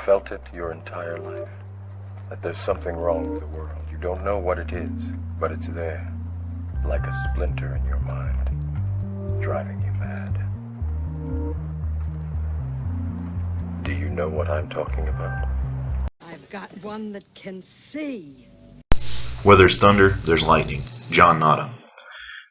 felt it your entire life, that there's something wrong with the world. You don't know what it is, but it's there, like a splinter in your mind, driving you mad. Do you know what I'm talking about? I've got one that can see. Where there's thunder, there's lightning. John Nada.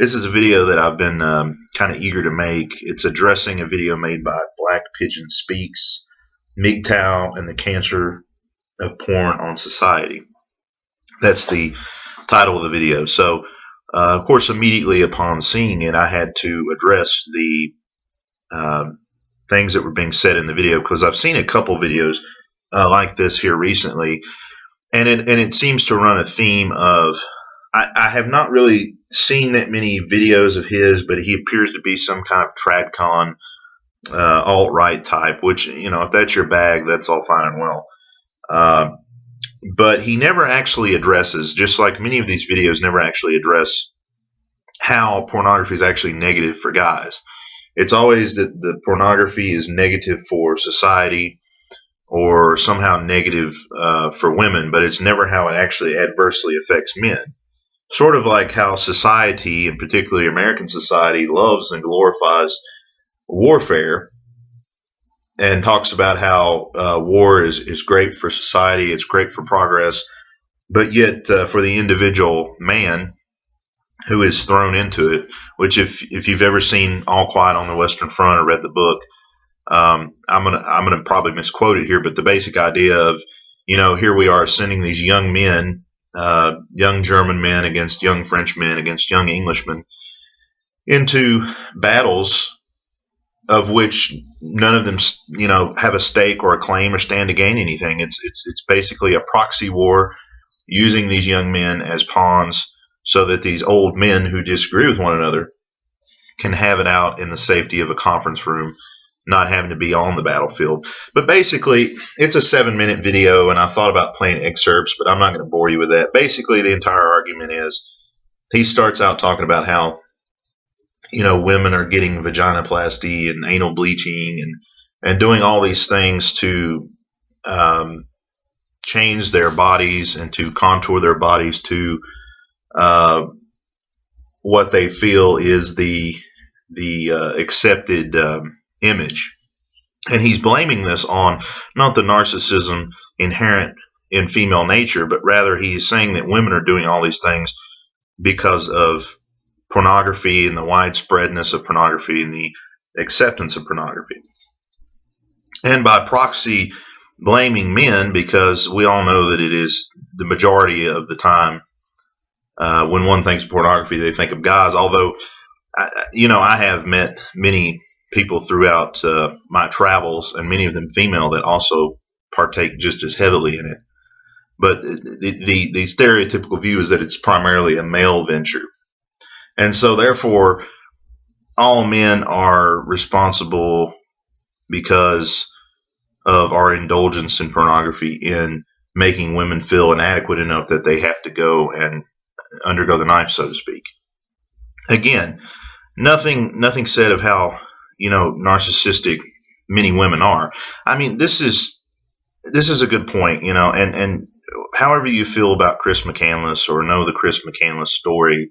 This is a video that I've been kind of eager to make. It's addressing a video made by Black Pigeon Speaks, MGTOW, and the Cancer of Porn on Society. That's the title of the video. So, of course, immediately upon seeing it, I had to address the things that were being said in the video, because I've seen a couple videos like this here recently, and it seems to run a theme of, I have not really seen that many videos of his, but he appears to be some kind of Tradcon alt-right type, which, you know, if that's your bag, that's all fine and well. But he never actually addresses, just like many of these videos never actually address how pornography is actually negative for guys. It's always that the pornography is negative for society or somehow negative for women, but it's never how it actually adversely affects men. Sort of like how society, and particularly American society, loves and glorifies warfare and talks about how war is great for society, it's great for progress, but yet for the individual man who is thrown into it, which if you've ever seen All Quiet on the Western Front or read the book, I'm gonna probably misquote it here, but the basic idea of, you know, here we are sending these young men, young German men against young French men against young Englishmen into battles of which none of them, you know, have a stake or a claim or stand to gain anything. It's basically a proxy war using these young men as pawns so that these old men who disagree with one another can have it out in the safety of a conference room, not having to be on the battlefield. But basically, it's a 7-minute video, and I thought about playing excerpts, but I'm not going to bore you with that. Basically, the entire argument is he starts out talking about how, you know, women are getting vaginoplasty and anal bleaching and doing all these things to change their bodies and to contour their bodies to what they feel is the accepted image. And he's blaming this on not the narcissism inherent in female nature, but rather he's saying that women are doing all these things because of pornography and the widespreadness of pornography and the acceptance of pornography. And by proxy, blaming men, because we all know that it is the majority of the time when one thinks of pornography, they think of guys. Although, you know, I have met many people throughout my travels, and many of them female, that also partake just as heavily in it. But the stereotypical view is that it's primarily a male venture. And so, therefore, all men are responsible because of our indulgence in pornography in making women feel inadequate enough that they have to go and undergo the knife, so to speak. Again, nothing said of how, you know, narcissistic many women are. I mean, this is a good point, you know, and however you feel about Chris McCandless or know the Chris McCandless story,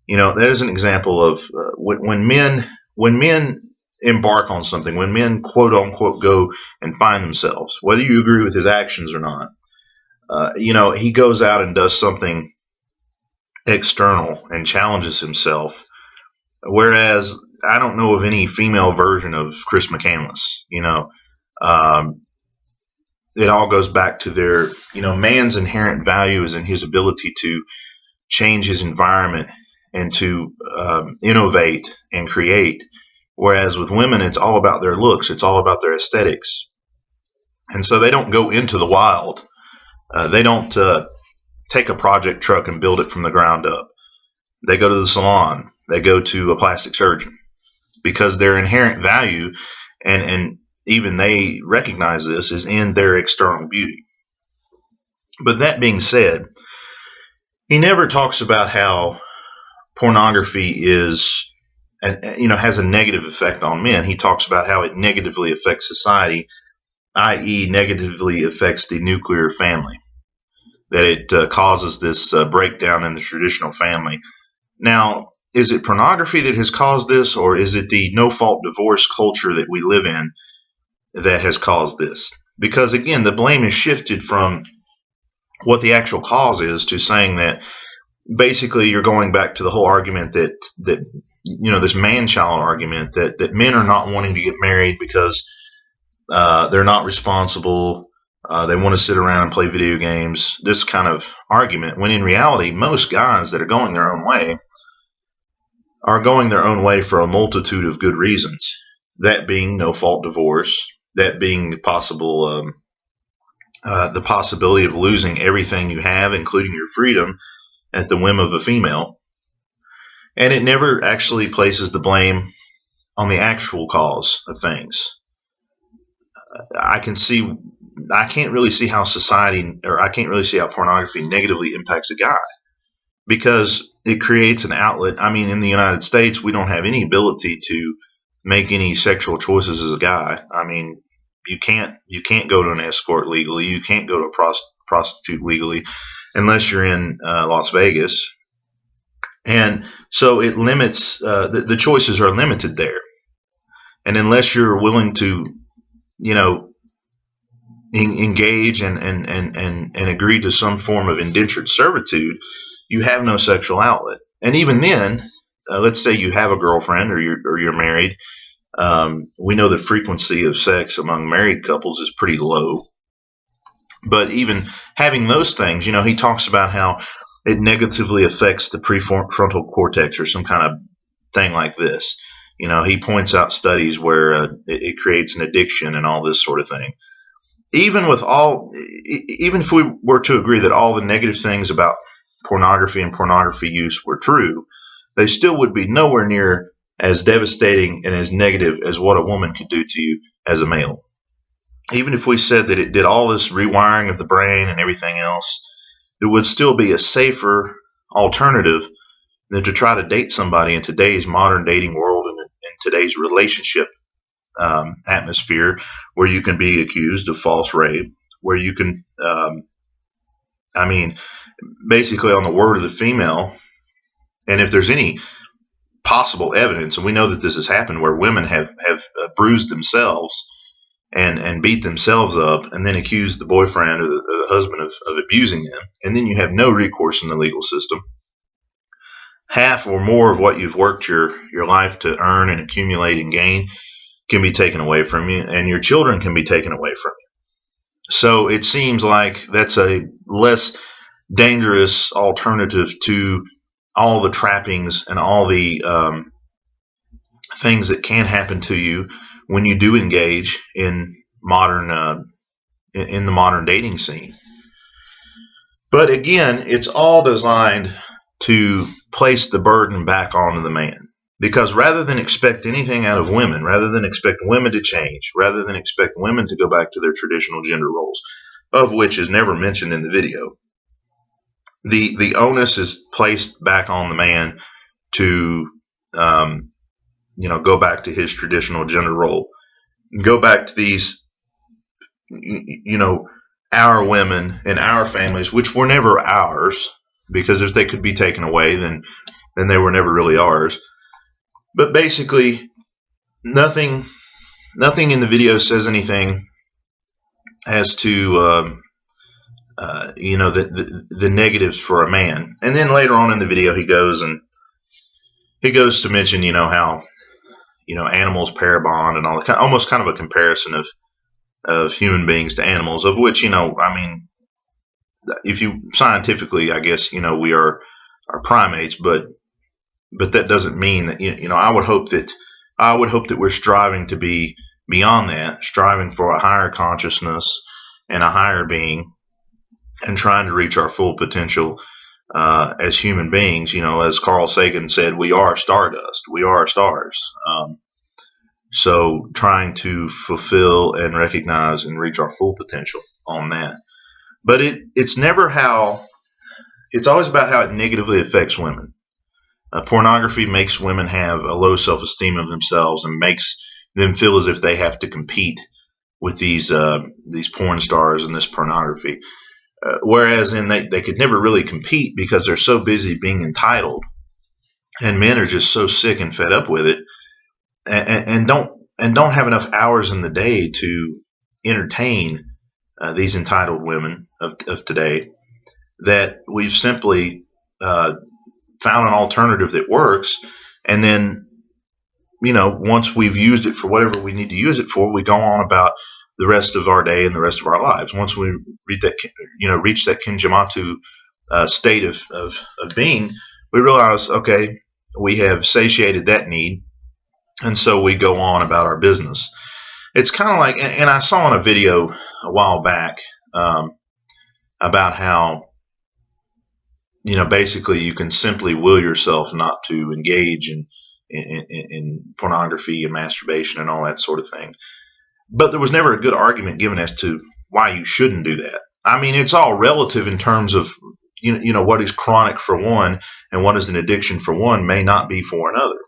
you know, that is an example of when men embark on something, when men quote unquote go and find themselves, whether you agree with his actions or not, you know, he goes out and does something external and challenges himself. Whereas I don't know of any female version of Chris McCandless. You know, it all goes back to their, you know, man's inherent value is in his ability to change his environment and to innovate and create. Whereas with women, it's all about their looks. It's all about their aesthetics. And so they don't go into the wild. They don't take a project truck and build it from the ground up. They go to the salon. They go to a plastic surgeon because their inherent value, and even they recognize this, is in their external beauty. But that being said, he never talks about how pornography is, you know, has a negative effect on men. He talks about how it negatively affects society i.e. negatively affects the nuclear family, that it causes this breakdown in the traditional family. Now, is it pornography that has caused this, or is it the no-fault divorce culture that we live in that has caused this? Because again, the blame is shifted from what the actual cause is to saying that basically you're going back to the whole argument that this man-child argument that men are not wanting to get married because they're not responsible. They want to sit around and play video games. This kind of argument, when in reality, most guys that are going their own way are going their own way for a multitude of good reasons. That being no-fault divorce, that being the possibility of losing everything you have, including your freedom, at the whim of a female. And it never actually places the blame on the actual cause of things. I can't really see how pornography negatively impacts a guy, because it creates an outlet. I mean, in the United States, we don't have any ability to make any sexual choices as a guy. I mean, you can't go to an escort legally. You can't go to a prostitute legally unless you're in Las Vegas. And so it limits, the choices are limited there. And unless you're willing to, engage and agree to some form of indentured servitude, you have no sexual outlet. And even then, let's say you have a girlfriend or you're married. We know the frequency of sex among married couples is pretty low. But even having those things, he talks about how it negatively affects the prefrontal cortex or some kind of thing like this. He points out studies where it creates an addiction and all this sort of thing. Even if we were to agree that all the negative things about pornography and pornography use were true, they still would be nowhere near as devastating and as negative as what a woman could do to you as a male. Even if we said that it did all this rewiring of the brain and everything else, it would still be a safer alternative than to try to date somebody in today's modern dating world and in today's relationship atmosphere, where you can be accused of false rape, where you can, basically on the word of the female, and if there's any possible evidence, and we know that this has happened, where women have bruised themselves and beat themselves up and then accuse the boyfriend or the husband of abusing them, and then you have no recourse in the legal system. Half or more of what you've worked your life to earn and accumulate and gain can be taken away from you, and your children can be taken away from you. So it seems like that's a less dangerous alternative to all the trappings and all the things that can happen to you when you do engage in in the modern dating scene. But again, it's all designed to place the burden back onto the man. Because rather than expect anything out of women, rather than expect women to change, rather than expect women to go back to their traditional gender roles, of which is never mentioned in the video, the onus is placed back on the man to, go back to his traditional gender role, go back to these, our women and our families, which were never ours, because if they could be taken away, then they were never really ours. But basically, nothing in the video says anything as to the negatives for a man. And then later on in the video, he goes to mention how animals pair bond and all that, almost kind of a comparison of human beings to animals, of which if you scientifically, I guess we are primates, but that doesn't mean that I would hope that we're striving to be beyond that, striving for a higher consciousness and a higher being, and trying to reach our full potential as human beings. As Carl Sagan said, we are stardust, we are stars. So trying to fulfill and recognize and reach our full potential on that. But it's always about how it negatively affects women. Pornography makes women have a low self-esteem of themselves and makes them feel as if they have to compete with these porn stars and this pornography. Whereas they could never really compete because they're so busy being entitled, and men are just so sick and fed up with it, and don't have enough hours in the day to entertain these entitled women of today, that we've simply found an alternative that works. And then, once we've used it for whatever we need to use it for, we go on about the rest of our day and the rest of our lives. Once we reach that Kinjamatu state of being, we realize, okay, we have satiated that need, and so we go on about our business. It's kind of like, and I saw in a video a while back about how, basically you can simply will yourself not to engage in pornography and masturbation and all that sort of thing. But there was never a good argument given as to why you shouldn't do that. I mean, it's all relative in terms of, what is chronic for one and what is an addiction for one may not be for another.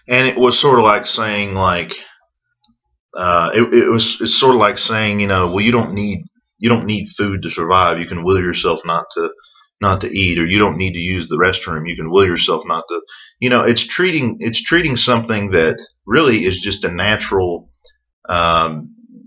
And it was sort of like saying, it's sort of like saying, well, you don't need food to survive. You can will yourself not to eat, or you don't need to use the restroom. You can will yourself not to, it's treating something that really is just a natural,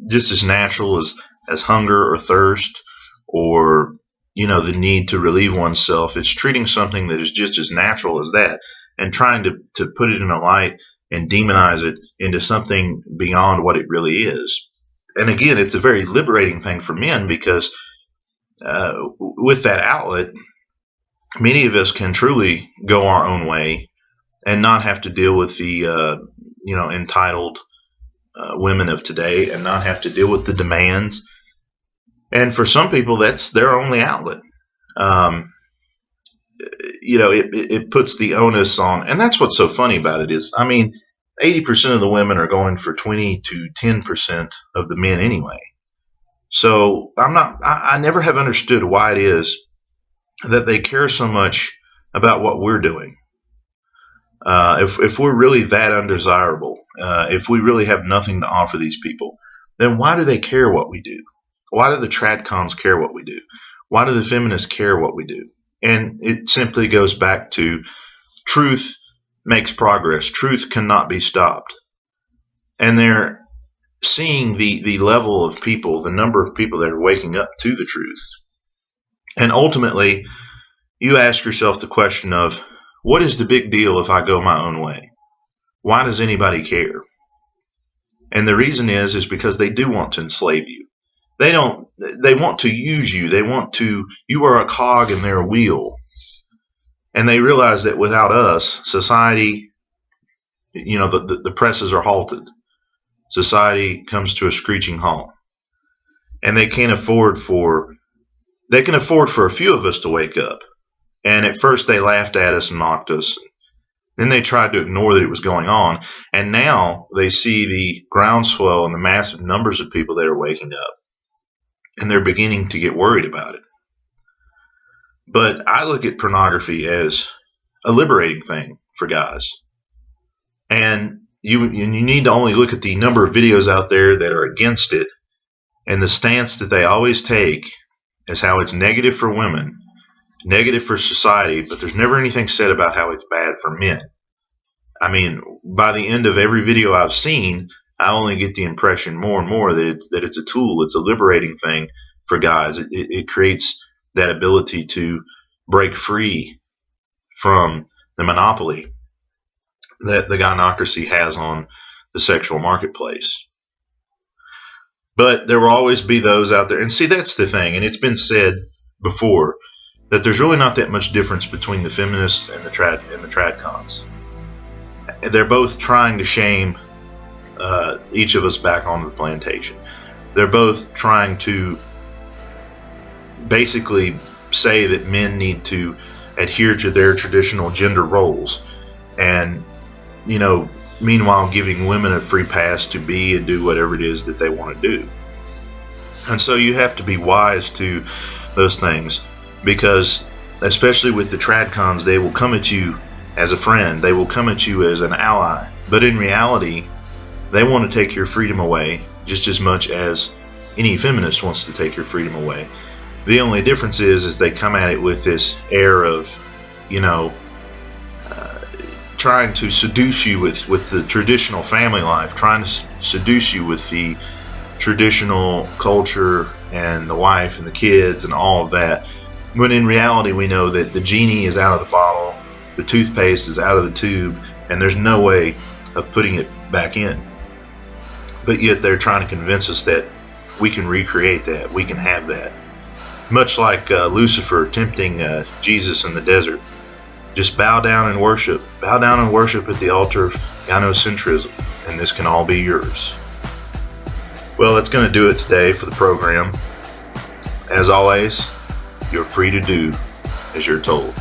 just as natural as hunger or thirst, or, the need to relieve oneself. It's treating something that is just as natural as that and trying to put it in a light and demonize it into something beyond what it really is. And again, it's a very liberating thing for men, because with that outlet, many of us can truly go our own way and not have to deal with the entitled women of today, and not have to deal with the demands. And for some people, that's their only outlet. It puts the onus on, and that's what's so funny about it is, 80% of the women are going for 20 to 10% of the men anyway. So I never have understood why it is that they care so much about what we're doing. If we're really that undesirable, if we really have nothing to offer these people, then why do they care what we do? Why do the Tradcons care what we do? Why do the feminists care what we do? And it simply goes back to truth makes progress. Truth cannot be stopped. And they're seeing the level of people, the number of people that are waking up to the truth. And ultimately, you ask yourself the question of, what is the big deal if I go my own way? Why does anybody care? And the reason is because they do want to enslave you. They want to use you. You are a cog in their wheel. And they realize that without us, society, the presses are halted. Society comes to a screeching halt. And they can afford for a few of us to wake up. And at first they laughed at us and mocked us. Then they tried to ignore that it was going on. And now they see the groundswell and the massive numbers of people that are waking up. And they're beginning to get worried about it. But I look at pornography as a liberating thing for guys. And you need to only look at the number of videos out there that are against it, and the stance that they always take is how it's negative for women, negative for society, but there's never anything said about how it's bad for men. By the end of every video I've seen, I only get the impression more and more that it's a tool. It's a liberating thing for guys. It creates that ability to break free from the monopoly that the gynocracy has on the sexual marketplace. But there will always be those out there. And see, that's the thing. And it's been said before that there's really not that much difference between the feminists and the Tradcons. They're both trying to shame each of us back onto the plantation. They're both trying to basically say that men need to adhere to their traditional gender roles, and meanwhile giving women a free pass to be and do whatever it is that they want to do. And so you have to be wise to those things, because especially with the Tradcons, they will come at you as a friend, they will come at you as an ally, but in reality they want to take your freedom away. just as much as any feminist wants to take your freedom away. The only difference is they come at it with this air of, trying to seduce you with the traditional family life, trying to seduce you with the traditional culture and the wife and the kids and all of that. When in reality, we know that the genie is out of the bottle, the toothpaste is out of the tube, and there's no way of putting it back in. But yet they're trying to convince us that we can recreate that, we can have that. Much like Lucifer tempting Jesus in the desert. Just bow down and worship. Bow down and worship at the altar of gynocentrism, and this can all be yours. Well, that's going to do it today for the program. As always, you're free to do as you're told.